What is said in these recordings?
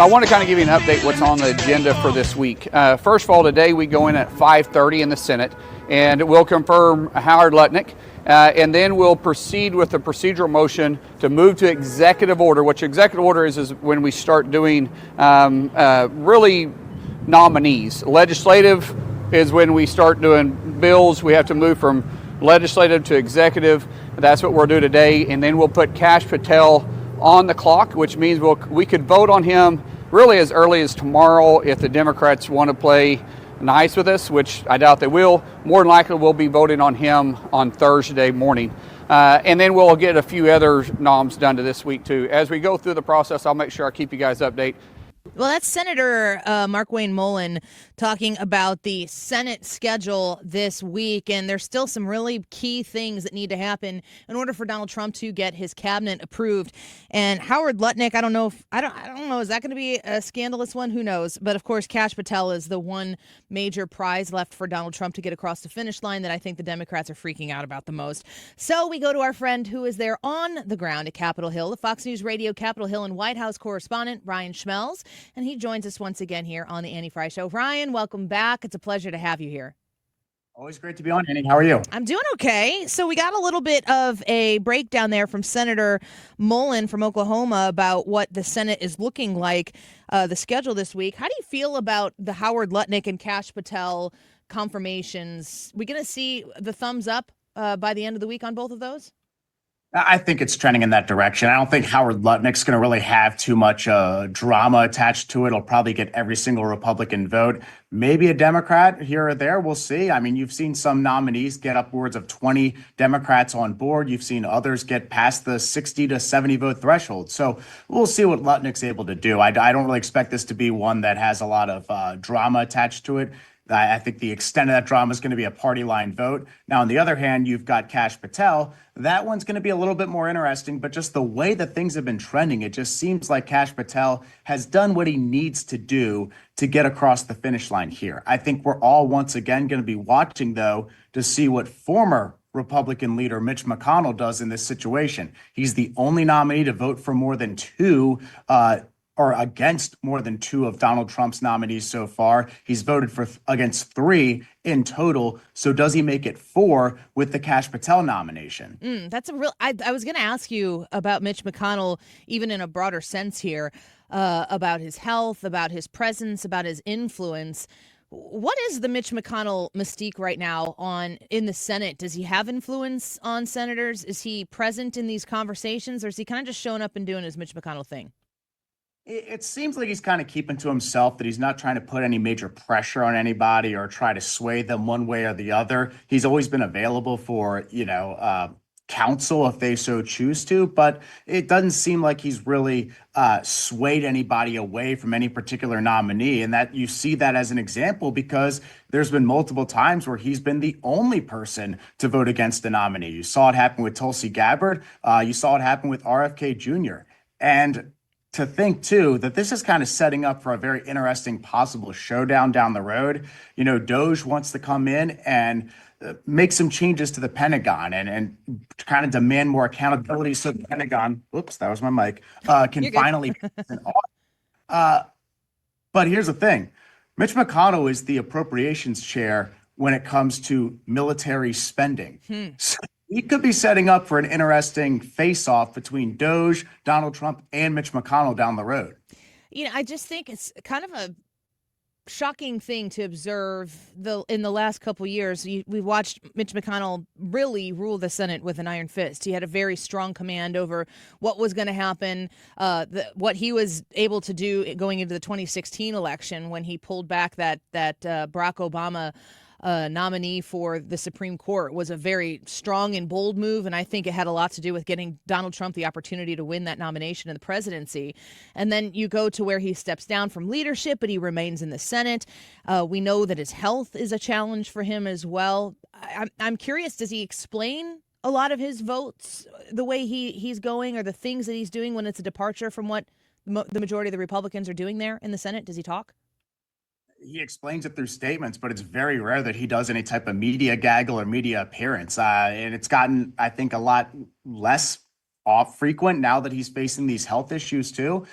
I want to kind of give you an update what's on the agenda for this week. First of all, today we go in at 5:30 in the Senate, and we'll confirm Howard Lutnick, and then we'll proceed with the procedural motion to move to executive order. What executive order is when we start doing really nominees. Legislative is when we start doing bills. We have to move from legislative to executive. That's what we'll do today, and then we'll put Kash Patel on the clock, which means we could vote on him really as early as tomorrow if the Democrats want to play nice with us, which I doubt they will. More than likely we'll be voting on him on Thursday morning. And then we'll get a few other noms done to this week too. As we go through the process, I'll make sure I keep you guys updated. Well, that's Senator Markwayne Mullin talking about the Senate schedule this week, and there's still some really key things that need to happen in order for Donald Trump to get his cabinet approved. And Howard Lutnick, I don't know, is that going to be a scandalous one? Who knows? But of course, Kash Patel is the one major prize left for Donald Trump to get across the finish line that I think the Democrats are freaking out about the most. So we go to our friend who is there on the ground at Capitol Hill, the Fox News Radio Capitol Hill and White House correspondent, Ryan Schmelz. And he joins us once again here on the Annie Frey Show. Ryan, welcome back. It's a pleasure to have you here. Always great to be on, Annie. How are you? I'm doing okay. So we got a little bit of a breakdown there from Senator Mullin from Oklahoma about what the Senate is looking like, the schedule this week. How do you feel about the Howard Lutnick and Kash Patel confirmations? We going to see the thumbs up by the end of the week on both of those? I think it's trending in that direction. I don't think Howard Lutnick's going to really have too much drama attached to it. He'll probably get every single Republican vote. Maybe a Democrat here or there. We'll see. I mean, you've seen some nominees get upwards of 20 Democrats on board. You've seen others get past the 60 to 70 vote threshold. So we'll see what Lutnick's able to do. I don't really expect this to be one that has a lot of drama attached to it. I think the extent of that drama is going to be a party line vote. Now, on the other hand, you've got Kash Patel. That one's going to be a little bit more interesting, but just the way that things have been trending, it just seems like Kash Patel has done what he needs to do to get across the finish line here. I think we're all once again going to be watching, though, to see what former Republican leader Mitch McConnell does in this situation. He's the only nominee to vote for more than two or against more than two of Donald Trump's nominees so far. He's voted for against three in total. So does he make it four with the Kash Patel nomination? That's a real. I was going to ask you about Mitch McConnell, even in a broader sense here, about his health, about his presence, about his influence. What is the Mitch McConnell mystique right now in the Senate? Does he have influence on senators? Is he present in these conversations, or is he kind of just showing up and doing his Mitch McConnell thing? It seems like he's kind of keeping to himself, that he's not trying to put any major pressure on anybody or try to sway them one way or the other. He's always been available for, counsel if they so choose to, but it doesn't seem like he's really swayed anybody away from any particular nominee. And that you see that as an example because there's been multiple times where he's been the only person to vote against a nominee. You saw it happen with Tulsi Gabbard. You saw it happen with RFK Jr. And to think, too, that this is kind of setting up for a very interesting possible showdown down the road. DOGE wants to come in and make some changes to the Pentagon and kind of demand more accountability so the Pentagon, oops, that was my mic, can finally pass an audit. But here's the thing. Mitch McConnell is the appropriations chair when it comes to military spending. So he could be setting up for an interesting face-off between DOGE, Donald Trump, and Mitch McConnell down the road. I just think it's kind of a shocking thing to observe in the last couple of years. We watched Mitch McConnell really rule the Senate with an iron fist. He had a very strong command over what was going to happen, what he was able to do going into the 2016 election when he pulled back that Barack Obama nominee for the Supreme Court. Was a very strong and bold move, and I think it had a lot to do with getting Donald Trump the opportunity to win that nomination in the presidency. And then you go to where he steps down from leadership, but he remains in the Senate. We know that his health is a challenge for him as well. I'm curious, does he explain a lot of his votes, the way he's going, or the things that he's doing when it's a departure from what the majority of the Republicans are doing there in the Senate? Does he talk? He explains it through statements, but it's very rare that he does any type of media gaggle or media appearance. And it's gotten, I think, a lot less frequent now that he's facing these health issues too.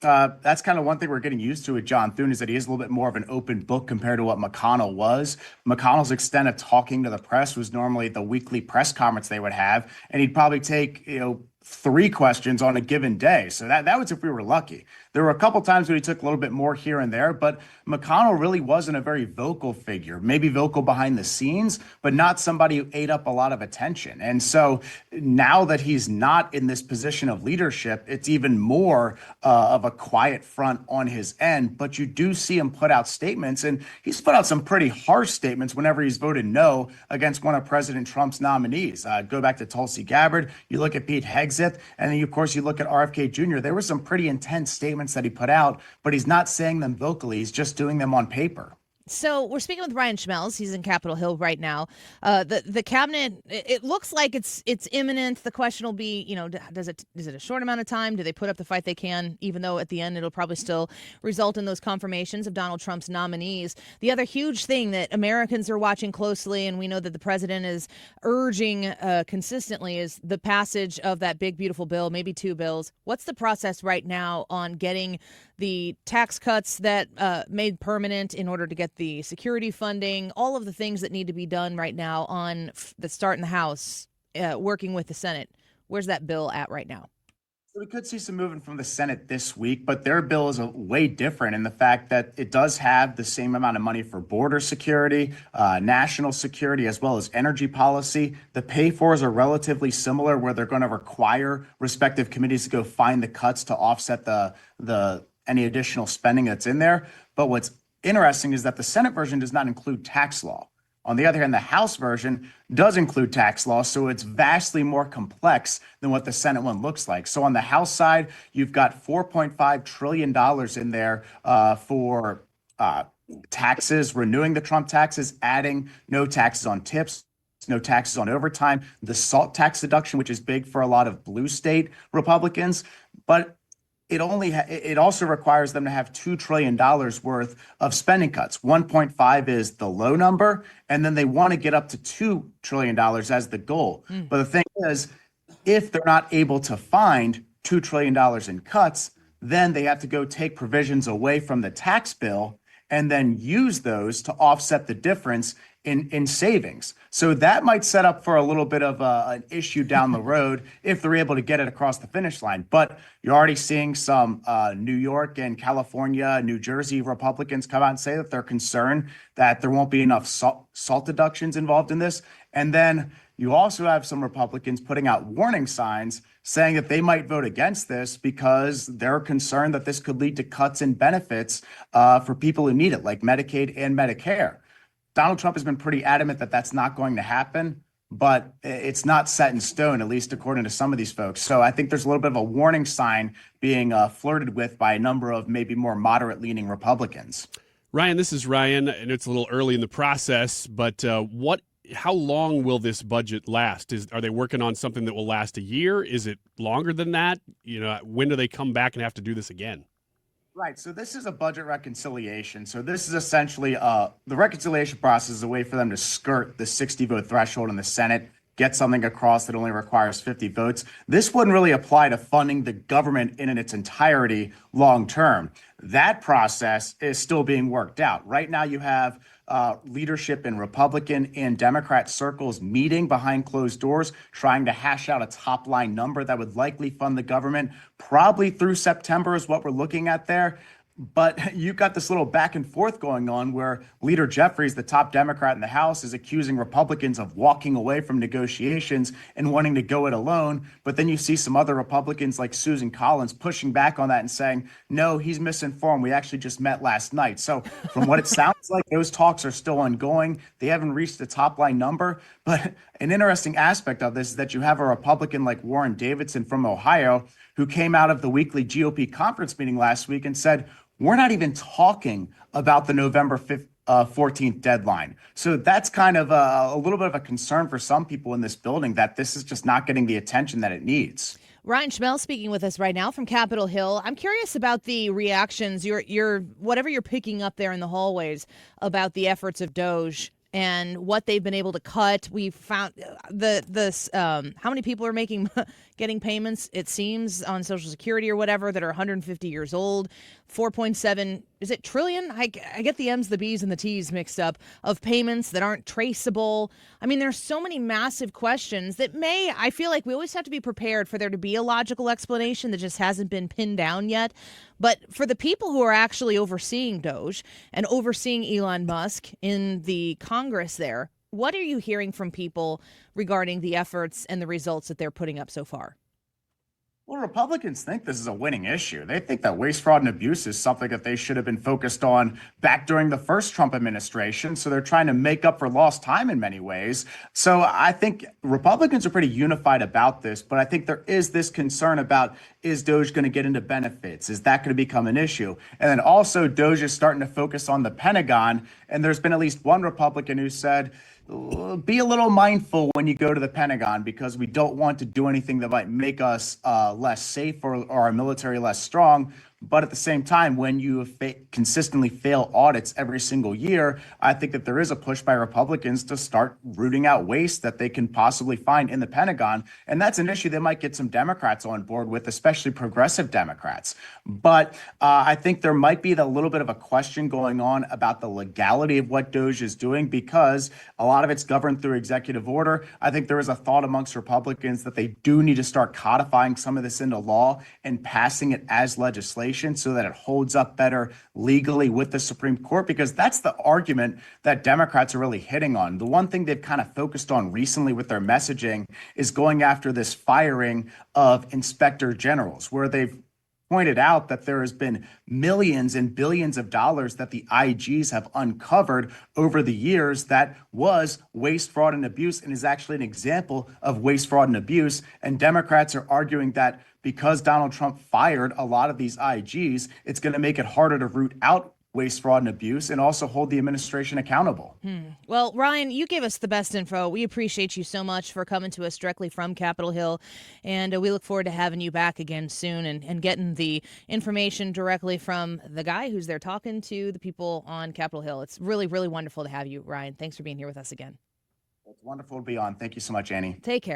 That's kind of one thing we're getting used to with John Thune is that he is a little bit more of an open book compared to what McConnell was. McConnell's extent of talking to the press was normally the weekly press conference they would have, and he'd probably take, 3 questions on a given day. So that was if we were lucky. There were a couple times when he took a little bit more here and there, but McConnell really wasn't a very vocal figure, maybe vocal behind the scenes, but not somebody who ate up a lot of attention. And so now that he's not in this position of leadership, it's even more of a quiet front on his end. But you do see him put out statements, and he's put out some pretty harsh statements whenever he's voted no against one of President Trump's nominees. Go back to Tulsi Gabbard, you look at Pete Hegseth, and then, of course, you look at RFK Jr. There were some pretty intense statements that he put out, but he's not saying them vocally. He's just doing them on paper. So we're speaking with Ryan Schmelz. He's in Capitol Hill right now. The cabinet, it looks like it's imminent. The question will be, is it a short amount of time? Do they put up the fight they can, even though at the end it'll probably still result in those confirmations of Donald Trump's nominees? The other huge thing that Americans are watching closely, and we know that the president is urging consistently, is the passage of that big, beautiful bill, maybe 2 bills. What's the process right now on getting the tax cuts that made permanent in order to get the security funding, all of the things that need to be done right now on the start in the House, working with the Senate? Where's that bill at right now? We could see some movement from the Senate this week, but their bill is way different in the fact that it does have the same amount of money for border security, national security, as well as energy policy. The pay-fors are relatively similar, where they're going to require respective committees to go find the cuts to offset the any additional spending that's in there. But what's interesting is that the Senate version does not include tax law. On the other hand, the House version does include tax law, so it's vastly more complex than what the Senate one looks like. So on the House side, you've got $4.5 trillion in there for taxes, renewing the Trump taxes, adding no taxes on tips, no taxes on overtime, the SALT tax deduction, which is big for a lot of blue state Republicans. But it also requires them to have $2 trillion worth of spending cuts. 1.5 is the low number, and then they want to get up to $2 trillion as the goal. But the thing is, if they're not able to find $2 trillion in cuts, then they have to go take provisions away from the tax bill and then use those to offset the difference in savings. So that might set up for a little bit of an issue down the road if they're able to get it across the finish line. But you're already seeing some New York and California, New Jersey Republicans come out and say that they're concerned that there won't be enough SALT deductions involved in this. And then you also have some Republicans putting out warning signs saying that they might vote against this because they're concerned that this could lead to cuts in benefits for people who need it, like Medicaid and Medicare. Donald Trump has been pretty adamant that that's not going to happen, but it's not set in stone, at least according to some of these folks. So I think there's a little bit of a warning sign being flirted with by a number of maybe more moderate-leaning Republicans. Ryan, this is Ryan, and it's a little early in the process, but how long will this budget last? Are they working on something that will last a year? Is it longer than that? When do they come back and have to do this again? Right. So this is a budget reconciliation. So this is essentially the reconciliation process is a way for them to skirt the 60 vote threshold in the Senate, get something across that only requires 50 votes. This wouldn't really apply to funding the government in its entirety long term. That process is still being worked out. Right now, you have leadership in Republican and Democrat circles meeting behind closed doors, trying to hash out a top line number that would likely fund the government probably through September is what we're looking at there. But you've got this little back and forth going on where Leader Jeffries, the top Democrat in the House, is accusing Republicans of walking away from negotiations and wanting to go it alone. But then you see some other Republicans like Susan Collins pushing back on that and saying, no, he's misinformed. We actually just met last night. So from what it sounds like, those talks are still ongoing. They haven't reached the top line number. But an interesting aspect of this is that you have a Republican like Warren Davidson from Ohio who came out of the weekly GOP conference meeting last week and said, we're not even talking about the November 14th deadline. So that's kind of a little bit of a concern for some people in this building that this is just not getting the attention that it needs. Ryan Schmelz speaking with us right now from Capitol Hill. I'm curious about the reactions, your whatever you're picking up there in the hallways about the efforts of DOGE and what they've been able to cut. We found how many people are getting payments, it seems, on Social Security or whatever that are 150 years old. 4.7, is it trillion? I get the M's, the B's, and the T's mixed up, of payments that aren't traceable. I mean, there's so many massive questions that I feel like we always have to be prepared for there to be a logical explanation that just hasn't been pinned down yet. But for the people who are actually overseeing DOGE and overseeing Elon Musk in the Congress there, what are you hearing from people regarding the efforts and the results that they're putting up so far? Well, Republicans think this is a winning issue. They think that waste, fraud, and abuse is something that they should have been focused on back during the first Trump administration. So they're trying to make up for lost time in many ways. So I think Republicans are pretty unified about this, but I think there is this concern about, is DOGE going to get into benefits? Is that going to become an issue? And then also DOGE is starting to focus on the Pentagon. And there's been at least one Republican who said, be a little mindful when you go to the Pentagon, because we don't want to do anything that might make us less safe or our military less strong. But at the same time, when you consistently fail audits every single year, I think that there is a push by Republicans to start rooting out waste that they can possibly find in the Pentagon. And that's an issue that might get some Democrats on board with, especially progressive Democrats. But I think there might be a little bit of a question going on about the legality of what DOGE is doing, because a lot of it's governed through executive order. I think there is a thought amongst Republicans that they do need to start codifying some of this into law and passing it as legislation, so that it holds up better legally with the Supreme Court, because that's the argument that Democrats are really hitting on. The one thing they've kind of focused on recently with their messaging is going after this firing of inspector generals, where they've pointed out that there has been millions and billions of dollars that the IGs have uncovered over the years that was waste, fraud, and abuse, and is actually an example of waste, fraud, and abuse. And Democrats are arguing that because Donald Trump fired a lot of these IGs, it's going to make it harder to root out waste, fraud, and abuse, and also hold the administration accountable. Well, Ryan, you gave us the best info. We appreciate you so much for coming to us directly from Capitol Hill, and we look forward to having you back again soon and getting the information directly from the guy who's there talking to the people on Capitol Hill. It's really, really wonderful to have you, Ryan. Thanks for being here with us again. It's wonderful to be on. Thank you so much, Annie. Take care.